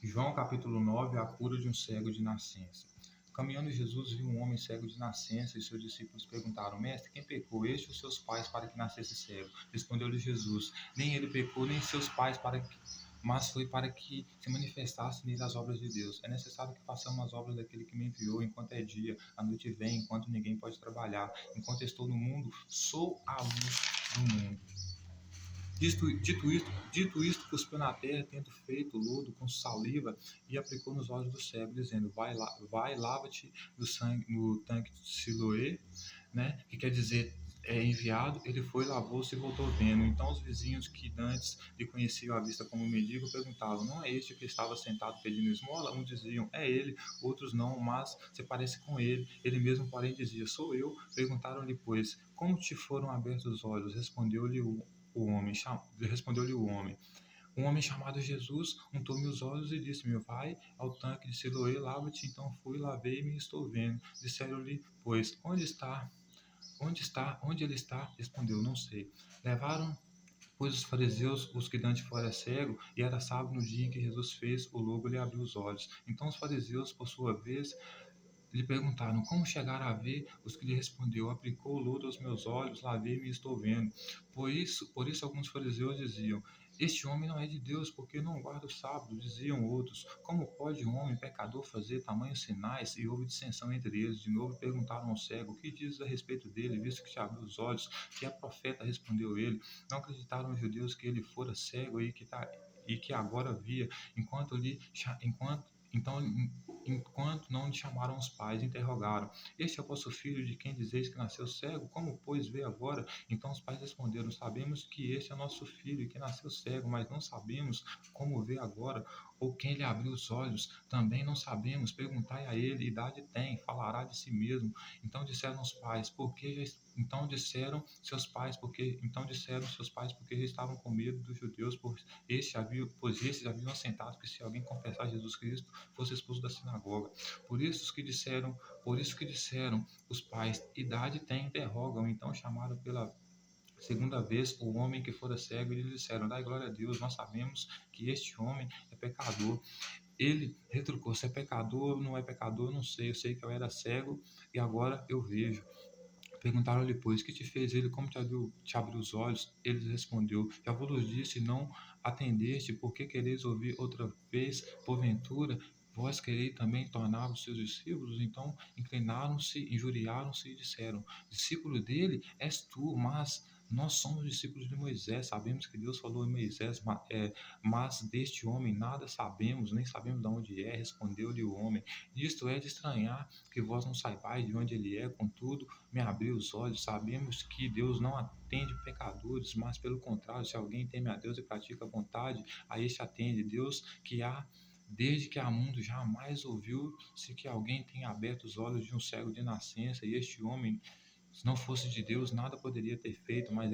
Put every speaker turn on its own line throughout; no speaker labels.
João capítulo 9, a cura de um cego de nascença. Caminhando Jesus viu um homem cego de nascença e seus discípulos perguntaram: Mestre, quem pecou, este ou seus pais, para que nascesse cego? Respondeu-lhe Jesus: Nem ele pecou, nem seus pais, mas foi para que se manifestasse nele as obras de Deus. É necessário que façamos as obras daquele que me enviou enquanto é dia, a noite vem, enquanto ninguém pode trabalhar. Enquanto estou no mundo, sou a luz do mundo. Dito isto, cuspiu na terra, tendo feito lodo com saliva, e aplicou nos olhos do cego, dizendo: Vai lava-te do sangue no tanque de Siloé, né? Que quer dizer enviado. Ele foi, lavou-se e voltou vendo. Então os vizinhos que dantes lhe conheciam à vista como mendigo perguntavam: Não é este que estava sentado pedindo esmola? Uns diziam: É ele, outros não, mas se parece com ele. Ele mesmo, porém, dizia: Sou eu. Perguntaram-lhe, pois, como te foram abertos os olhos? Respondeu-lhe o homem: Um homem chamado Jesus untou-me os olhos e disse-me: Vai ao tanque de Siloé, lava-te. Então fui, lavei-me e estou vendo. Disseram-lhe, pois, onde ele está? Respondeu: Não sei. Levaram, pois, os fariseus os que dantes fora cego, e era sábado no dia em que Jesus fez o logo, lhe abriu os olhos. Então os fariseus, por sua vez, lhe perguntaram: Como chegar a ver? Os que lhe respondeu: Aplicou o lodo aos meus olhos, lavei-me e estou vendo. Por isso alguns fariseus diziam: Este homem não é de Deus, porque não guarda o sábado. Diziam outros: Como pode um homem pecador fazer tamanhos sinais? E houve dissensão entre eles. De novo perguntaram ao cego: O que dizes a respeito dele, visto que te abriu os olhos? Que é profeta, respondeu ele. Não acreditaram os judeus que ele fora cego e que agora via, enquanto lhe enquanto então, enquanto não lhe chamaram os pais, interrogaram: Este é o vosso filho de quem dizeis que nasceu cego? Como, pois, vê agora? Então os pais responderam: Sabemos que este é nosso filho e que nasceu cego, mas não sabemos como vê agora ou quem lhe abriu os olhos. Também não sabemos. Perguntai a ele: idade tem? Falará de si mesmo. Então disseram os pais: Porque já então disseram seus pais porque já estavam com medo dos judeus, pois estes haviam assentado que se alguém confessar Jesus Cristo fosse expulso da sinagoga. Por isso que disseram os pais: idade tem? Interrogam. Então chamaram pela segunda vez o homem que fora cego e lhe disseram: Dai glória a Deus, nós sabemos que este homem é pecador. Ele retrucou: Se é pecador ou não é pecador, eu não sei. Eu sei que eu era cego e agora eu vejo. Perguntaram-lhe, pois, que te fez ele, como te abriu os olhos? Ele respondeu: Já vos disse, não atendeste, porque quereis ouvir outra vez, porventura? Vós quereis também tornar-vos seus discípulos? Então inclinaram-se, injuriaram-se e disseram: Discípulo dele és tu, mas nós somos discípulos de Moisés. Sabemos que Deus falou em Moisés, mas deste homem nada sabemos, nem sabemos de onde é. Respondeu-lhe o homem: Isto é de estranhar que vós não saibais de onde ele é, contudo me abriu os olhos. Sabemos que Deus não atende pecadores, mas pelo contrário, se alguém teme a Deus e pratica a vontade, a este atende. Deus que há desde que há mundo jamais ouviu-se que alguém tenha aberto os olhos de um cego de nascença, e este homem, se não fosse de Deus, nada poderia ter feito, mas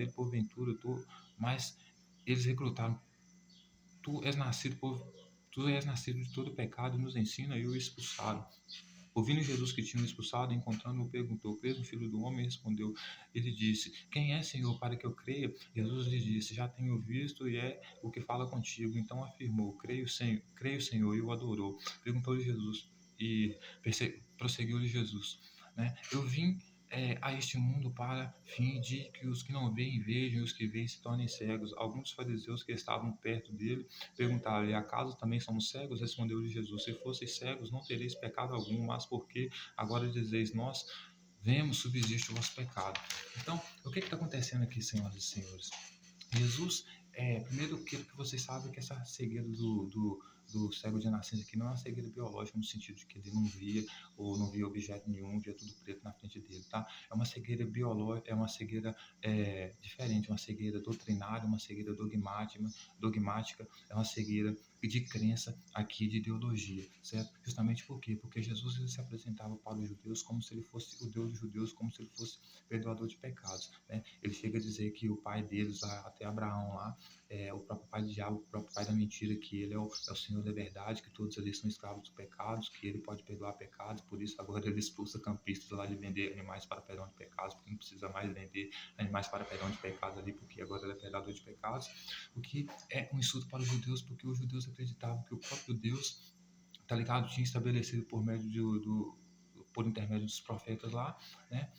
eles recrutaram: tu és nascido por Tu és nascido de todo pecado e nos ensina, e o expulsaram. Ouvindo Jesus que tinham expulsado, encontrando-o, perguntou: Crês no Filho do Homem? Respondeu. Ele disse: Quem é, Senhor, para que eu creia? Jesus lhe disse: Já tenho visto e é o que fala contigo. Então afirmou: Creio, Senhor, e o adorou. Perguntou-lhe Jesus e prosseguiu-lhe Jesus, né? Eu vim a este mundo para fim de que os que não veem vejam e os que veem se tornem cegos. Alguns fariseus que estavam perto dele perguntaram-lhe: Acaso também somos cegos? Respondeu-lhe Jesus: Se fosseis cegos, não tereis pecado algum, mas porque agora dizeis: Nós vemos, subsiste o vosso pecado. Então, o que está acontecendo aqui, senhoras e senhores? Jesus, primeiro que vocês sabem que essa cegueira do cego de nascença aqui não é uma cegueira biológica no sentido de que ele não via ou não via objeto nenhum, via tudo preto na frente dele, tá? É uma cegueira biológica, é uma cegueira diferente, uma cegueira doutrinária, uma cegueira dogmática, é uma cegueira de crença aqui, de ideologia, certo? Justamente por quê? Porque Jesus ele se apresentava para os judeus como se ele fosse o Deus dos judeus, como se ele fosse perdoador de pecados, né? Ele chega a dizer que o pai deles, até Abraão lá, o próprio pai do diabo, o próprio pai da mentira, que ele é o Senhor da verdade, que todos ali são escravos dos pecados, que ele pode perdoar pecados, por isso agora ele expulsa campistas lá de vender animais para perdão de pecados, porque não precisa mais vender animais para perdão de pecados ali, porque agora ele é perdoador de pecados, o que é um insulto para os judeus, porque os judeus acreditavam que o próprio Deus, tá ligado, tinha estabelecido por meio por intermédio dos profetas lá, né,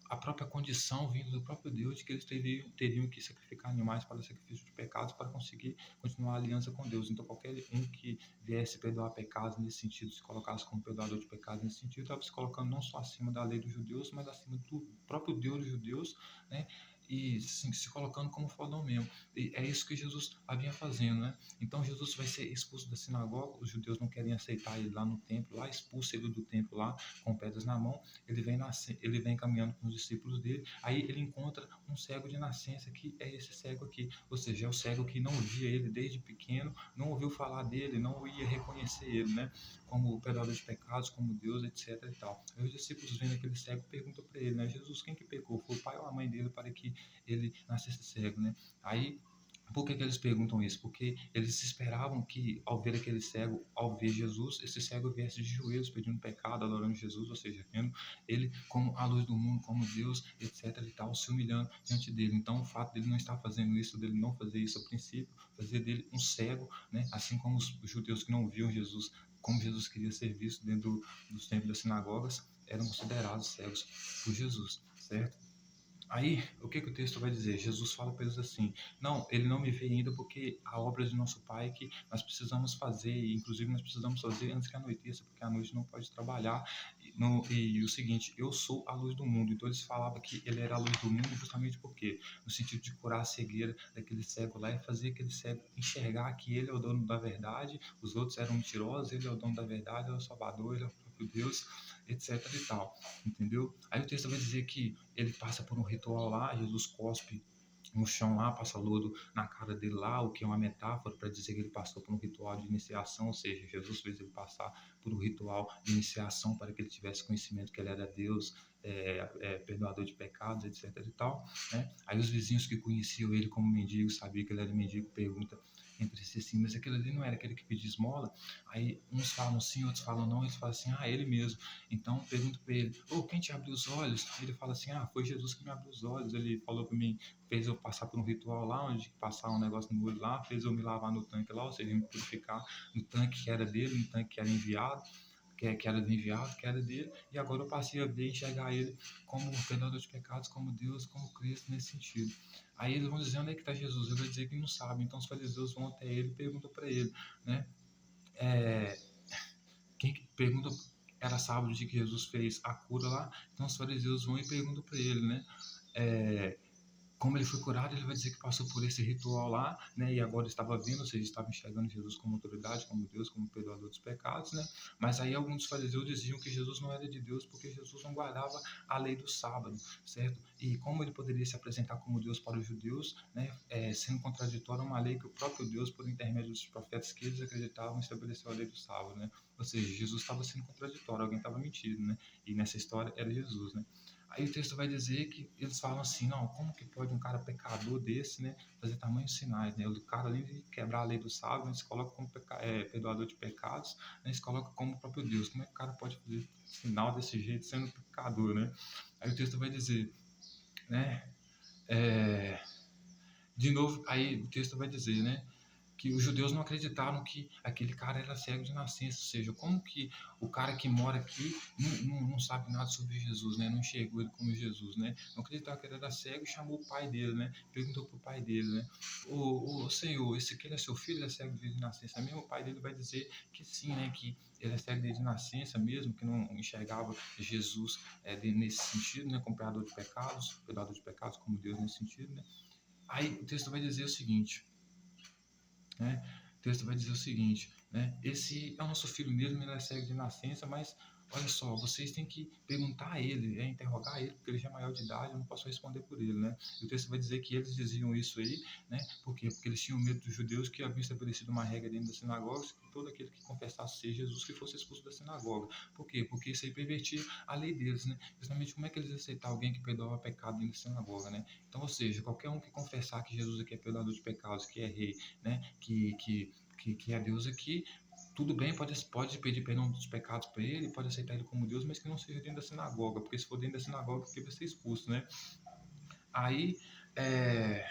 a própria condição vindo do próprio Deus de que eles teriam que sacrificar animais para sacrifício de pecados para conseguir continuar a aliança com Deus. Então, qualquer um que viesse perdoar pecados nesse sentido, se colocasse como perdoador de pecados nesse sentido, estava se colocando não só acima da lei dos judeus, mas acima do próprio Deus dos judeus, né? E se colocando como fodão mesmo. E é isso que Jesus vinha fazendo, né? Então Jesus vai ser expulso da sinagoga, os judeus não querem aceitar ele lá no templo, lá expulsa ele do templo lá com pedras na mão, ele vem caminhando com os discípulos dele, aí ele encontra um cego de nascença, que é esse cego aqui, ou seja, é o cego que não via ele desde pequeno, não ouviu falar dele, não ia reconhecer ele, né, como o perdoador de pecados, como Deus, etc e tal. Aí os discípulos vendo aquele cego perguntam para ele, né, Jesus, quem que pecou? Foi o pai ou a mãe dele para que ele nascesse cego, né? Aí por que eles perguntam isso? Porque eles esperavam que, ao ver aquele cego, ao ver Jesus, esse cego viesse de joelhos pedindo pecado, adorando Jesus, ou seja, vendo ele como a luz do mundo, como Deus, etc. e tal, se humilhando diante dele. Então, o fato dele não estar fazendo isso, dele não fazer isso a princípio, fazia dele um cego, né? Assim como os judeus que não viam Jesus, como Jesus queria ser visto dentro dos templos das sinagogas, eram considerados cegos por Jesus, certo? Aí, o que o texto vai dizer? Jesus fala para eles assim: não, ele não me vê ainda porque a obra de nosso Pai que nós precisamos fazer, e inclusive nós precisamos fazer antes que anoiteça, porque a noite não pode trabalhar. E o seguinte, eu sou a luz do mundo. Então eles falavam que ele era a luz do mundo justamente porque, no sentido de curar a cegueira daquele cego lá e fazer aquele cego enxergar que ele é o dono da verdade, os outros eram mentirosos, ele é o dono da verdade, ele é o Salvador, ele é o próprio Deus, etc e tal, entendeu? Aí o texto vai dizer que ele passa por um ritual lá, Jesus cospe no chão lá, passa lodo na cara dele lá, o que é uma metáfora para dizer que ele passou por um ritual de iniciação, ou seja, Jesus fez ele passar por um ritual de iniciação para que ele tivesse conhecimento que ele era Deus, perdoador de pecados, etc e tal, né? Aí os vizinhos que conheciam ele como mendigo, sabiam que ele era mendigo, pergunta entre si assim, mas aquele ali não era aquele que pedia esmola? Aí uns falam sim, outros falam não, eles falam assim, ele mesmo. Então pergunto para ele, quem te abriu os olhos? Ele fala assim, foi Jesus que me abriu os olhos, ele falou para mim, fez eu passar por um ritual lá, onde passar um negócio no olho lá, fez eu me lavar no tanque lá, ou seja, me purificar no tanque que era dele, no tanque que era enviado, que era do enviado, que era dele, e agora eu passei a ver, enxergar ele como o perdoador de pecados, como Deus, como Cristo, nesse sentido. Aí eles vão dizer, onde é que está Jesus? Ele vai dizer que não sabe, então os fariseus vão até ele e perguntam para ele, né, é, quem pergunta, era sábado de que Jesus fez a cura lá, então os fariseus vão e perguntam para ele, né, é, como ele foi curado, ele vai dizer que passou por esse ritual lá, né, e agora estava vendo, ou seja, estava enxergando Jesus como autoridade, como Deus, como perdoador dos pecados, né, mas aí alguns dos fariseus diziam que Jesus não era de Deus porque Jesus não guardava a lei do sábado, certo? E como ele poderia se apresentar como Deus para os judeus, né, sendo contraditório a uma lei que o próprio Deus, por intermédio dos profetas que eles acreditavam, estabeleceu a lei do sábado, né? Ou seja, Jesus estava sendo contraditório, alguém estava mentindo, né? E nessa história era Jesus, né? Aí o texto vai dizer que eles falam assim, não, como que pode um cara pecador desse, né, fazer tamanhos sinais, né? O cara, além de quebrar a lei do sábado, né, se coloca como perdoador de pecados, né, se coloca como o próprio Deus. Como é que o cara pode fazer sinal desse jeito sendo pecador, né? Aí o texto vai dizer, né, é, de novo, aí o texto vai dizer, né, que os judeus não acreditaram que aquele cara era cego de nascença, ou seja, como que o cara que mora aqui não sabe nada sobre Jesus, né? Não enxergou ele como Jesus, né? Não acreditava que ele era cego e chamou o pai dele, né? Perguntou pro pai dele, né? Ô Senhor, esse aqui é seu filho, ele é cego desde nascença mesmo? O pai dele vai dizer que sim, né? Que ele é cego desde nascença mesmo, que não enxergava Jesus nesse sentido, né? Como perdoador de pecados, como Deus nesse sentido, né? Aí o texto vai dizer o seguinte, né? O texto vai dizer o seguinte, né? Esse é o nosso filho mesmo, ele é cego de nascença, mas olha só, vocês têm que perguntar a ele, interrogar ele, porque ele já é maior de idade, eu não posso responder por ele, né? E o texto vai dizer que eles diziam isso aí, né? Por quê? Porque eles tinham medo dos judeus, que haviam estabelecido uma regra dentro da sinagoga, que todo aquele que confessasse ser Jesus que fosse expulso da sinagoga. Por quê? Porque isso aí pervertia a lei deles, né? Justamente como é que eles aceitar alguém que perdoava pecado dentro da sinagoga, né? Então, ou seja, qualquer um que confessar que Jesus aqui é perdoador de pecados, que é rei, né? Que é Deus aqui, tudo bem, pode pedir perdão dos pecados para ele, pode aceitar ele como Deus, mas que não seja dentro da sinagoga, porque se for dentro da sinagoga, ele vai ser expulso, né? Aí, é,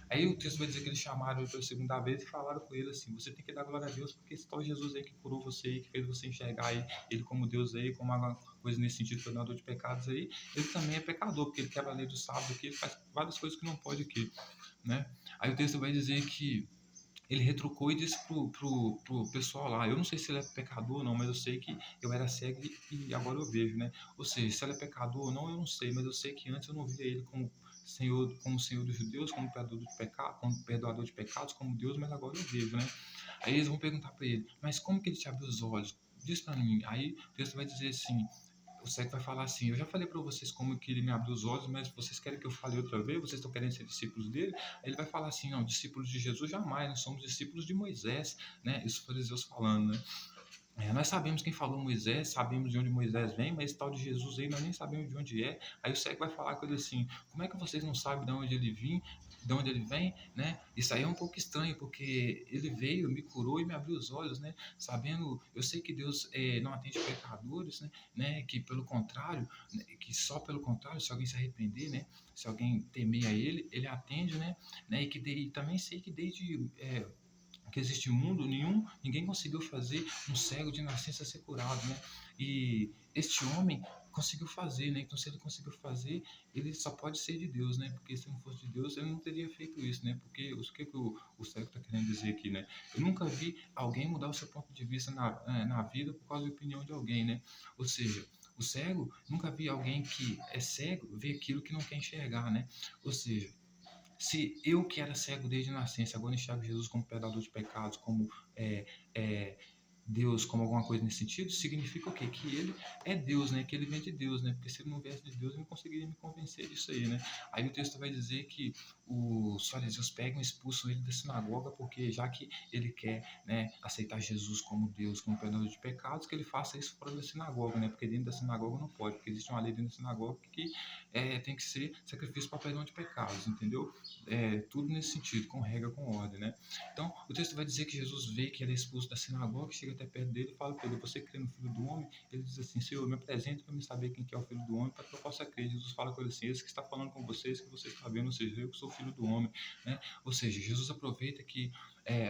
Aí o texto vai dizer que eles chamaram ele pela segunda vez e falaram com ele assim: você tem que dar glória a Deus, porque esse tal Jesus aí que curou você aí, que fez você enxergar aí, ele como Deus aí, como alguma coisa nesse sentido, perdão de pecados aí, ele também é pecador, porque ele quebra a lei do sábado aqui, ele faz várias coisas que não pode aqui, né? Aí o texto vai dizer que ele retrucou e disse pro pessoal lá, eu não sei se ele é pecador ou não, mas eu sei que eu era cego e agora eu vejo, né? Ou seja, se ele é pecador ou não, eu não sei, mas eu sei que antes eu não via ele como Senhor dos judeus, como perdoador de pecado, como perdoador de pecados, como Deus, mas agora eu vejo, né? Aí eles vão perguntar para ele, mas como que ele te abriu os olhos? Diz para mim. Aí o texto vai dizer assim, o cego vai falar assim: eu já falei para vocês como que ele me abriu os olhos, mas vocês querem que eu fale outra vez? Vocês estão querendo ser discípulos dele? Aí ele vai falar assim: não, discípulos de Jesus jamais, nós somos discípulos de Moisés, né? Isso foi Deus falando, né? Nós sabemos quem falou Moisés, sabemos de onde Moisés vem, mas esse tal de Jesus aí nós nem sabemos de onde é. Aí o cego vai falar com ele assim: como é que vocês não sabem de onde ele vem, de onde ele vem, né? Isso aí é um pouco estranho, porque ele veio, me curou e me abriu os olhos, né? Sabendo, eu sei que Deus não atende pecadores, né? Que pelo contrário, né? Que só pelo contrário, se alguém se arrepender, né? Se alguém temer a ele, ele atende, né? E também sei que desde que existe mundo nenhum, ninguém conseguiu fazer um cego de nascença ser curado, né? E este homem conseguiu fazer, né? Então, se ele conseguiu fazer, ele só pode ser de Deus, né? Porque se não fosse de Deus, ele não teria feito isso, né? Porque o que o cego está querendo dizer aqui, né? Eu nunca vi alguém mudar o seu ponto de vista na vida por causa da opinião de alguém, né? Ou seja, o cego, nunca vi alguém que é cego ver aquilo que não quer enxergar, né? Ou seja, se eu que era cego desde a nascença, agora enxergo Jesus como perdoador de pecados, como é, é, Deus, como alguma coisa nesse sentido, significa o quê? Que ele é Deus, né? Que ele vem de Deus, né? Porque se ele não viesse de Deus, ele não conseguiria me convencer disso aí, né? Aí o texto vai dizer que os fariseus pegam e expulsam ele da sinagoga, porque já que ele quer, né, aceitar Jesus como Deus, como perdoador de pecados, que ele faça isso fora da sinagoga, né? Porque dentro da sinagoga não pode, porque existe uma lei dentro da sinagoga que tem que ser sacrifício para perdão de pecados, entendeu? Tudo nesse sentido, com regra, com ordem, né? Então, o texto vai dizer que Jesus vê que ele é expulso da sinagoga, chega até perto dele e fala para ele: você crê no Filho do Homem? Ele diz assim: Senhor, me apresente para me saber quem que é o Filho do Homem, para que eu possa crer. Jesus fala com ele assim: esse que está falando com vocês, que vocês estão vendo, ou seja, eu que sou o Filho do Homem, né? Ou seja, Jesus aproveita que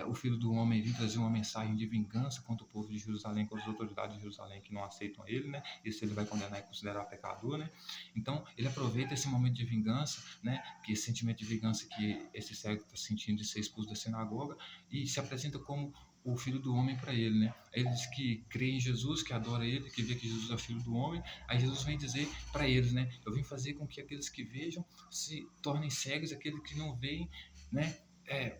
o Filho do Homem vem trazer uma mensagem de vingança contra o povo de Jerusalém, contra as autoridades de Jerusalém que não aceitam ele, né? Isso ele vai condenar e considerar pecador, né? Então, ele aproveita esse momento de vingança, né? Que esse sentimento de vingança que esse cego está sentindo de ser expulso da sinagoga, e se apresenta como o Filho do Homem para ele, né? Ele diz que crê em Jesus, que adora ele, que vê que Jesus é o Filho do Homem. Aí Jesus vem dizer para eles, né? Eu vim fazer com que aqueles que vejam se tornem cegos, aqueles que não veem, né?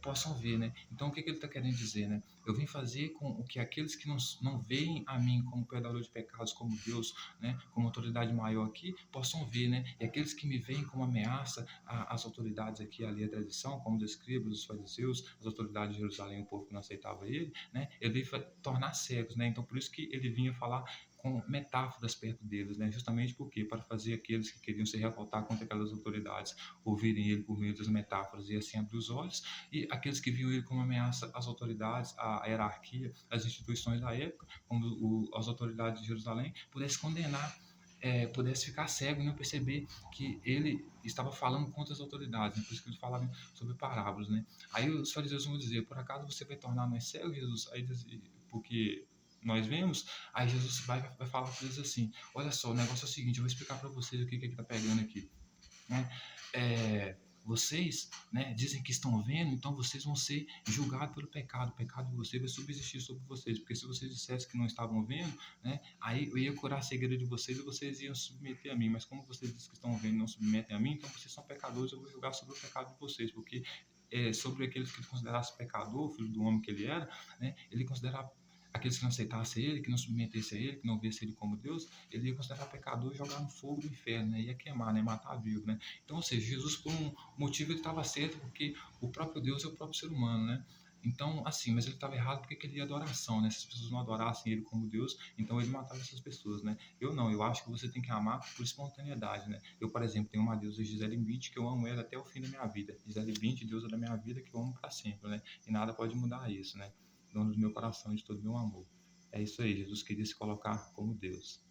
Possam ver, né? Então, o que ele está querendo dizer, né? Eu vim fazer com o que aqueles que não veem a mim como perdoador de pecados, como Deus, né? Como autoridade maior aqui, possam ver, né? E aqueles que me veem como ameaça às autoridades aqui, ali a tradição, como os escribas, os fariseus, as autoridades de Jerusalém, o povo que não aceitava ele, né? Ele veio tornar cegos, né? Então, por isso que ele vinha falar com metáforas perto deles, né? Justamente porque para fazer aqueles que queriam se revoltar contra aquelas autoridades ouvirem ele por meio das metáforas e assim abrir os olhos, e aqueles que viam ele como ameaça às autoridades, à hierarquia, às instituições da época, como as autoridades de Jerusalém, pudesse condenar, pudesse ficar cego e não perceber que ele estava falando contra as autoridades, né? Por isso que ele falava sobre parábolas, né? Aí os fariseus vão dizer: por acaso você vai tornar nós cegos, Jesus? Aí diz: porque nós vemos. Aí Jesus vai falar para eles assim: olha só, o negócio é o seguinte, eu vou explicar para vocês o que está pegando aqui, né? Vocês, né, dizem que estão vendo, então vocês vão ser julgados pelo pecado. O pecado de vocês vai subsistir sobre vocês, porque se vocês dissessem que não estavam vendo, né, aí eu ia curar a cegueira de vocês e vocês iam submeter a mim. Mas como vocês dizem que estão vendo e não submetem a mim, então vocês são pecadores, eu vou julgar sobre o pecado de vocês, porque sobre aqueles que ele considerasse pecador, o filho do homem que ele era, né, ele considerava aqueles que não aceitassem ele, que não submetessem a ele, que não vissem ele como Deus, ele ia considerar pecador e jogar no fogo do inferno, né? Ia queimar, né? Matar vivo, né? Então, ou seja, Jesus, por um motivo, ele estava certo, porque o próprio Deus é o próprio ser humano, né? Então, assim, mas ele estava errado porque queria adoração, né? Se as pessoas não adorassem ele como Deus, então ele matava essas pessoas, né? Eu não, eu acho que você tem que amar por espontaneidade, né? Eu, por exemplo, tenho uma deusa Gisele Bündchen que eu amo ela até o fim da minha vida. Gisele Bündchen, deusa da minha vida, que eu amo para sempre, né? E nada pode mudar isso, né? Dono do meu coração e de todo o meu amor. É isso aí, Jesus queria se colocar como Deus.